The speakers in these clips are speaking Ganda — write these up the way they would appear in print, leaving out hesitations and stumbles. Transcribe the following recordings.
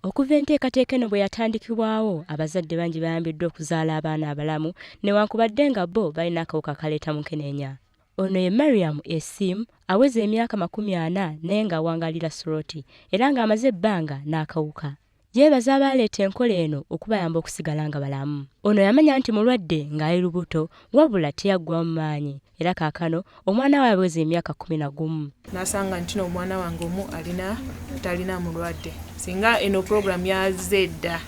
Okuva enteekateeka eno bwe yatandikibwawo, abazadde bangi bayambiddwa okuzaala abaana abalamu newankubadde nga bo balina akawuka akaleeta mukenenya. Ono ye Mariam Essim aweza emyaka 40 naye ng'awangalira Soroti era ng'amaze ebbanga n'akawuka. Yeebaza abaleeta enkola eno okubayamba okusigala nga balamu. Ono yamanya nti mulwadde ng'ali lubuto wabula teyaggwa mu maanyi era kaakano omwana we aweza emyaka 11. Nasanga nti omwana wange omu talina mulwadde. Singa eno program yazze edda,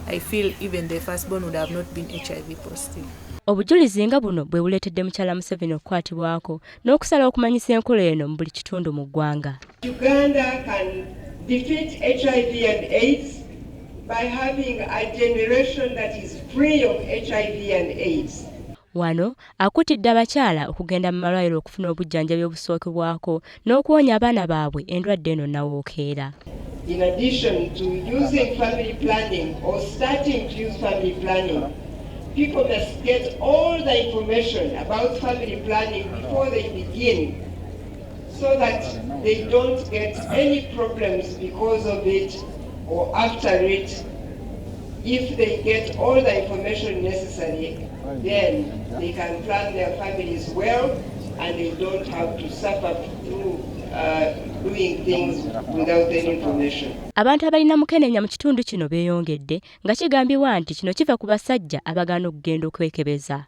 I feel even the firstborn would have not been HIV positive. Obujulizi nga buno bwe buleetedde mukyala Museveni okukwatibwako n'okusalawo okumanyisa enkola eno mu buli kitundu mu ggwanga. Uganda can defeat HIV and AIDS by having a generation that is free of HIV and AIDS. Wano akutidde abakyala okugenda mu malwaliro okufuna obujjanjabi obusookebwako n'okuwonya abaana baabwe endwadde eno nnawookeera. In addition to using family planning or starting to use family planning, people must get all the information about family planning before they begin so that they don't get any problems because of it or after it. If they get all the information necessary, then they can plan their families well and they don't have to suffer through doing things without any information. Abantu abalina mukenenya mu kitundu kino beeyongedde nga kigambibwa nti kino kiva ku basajja abagaana okugenda okwekebeza.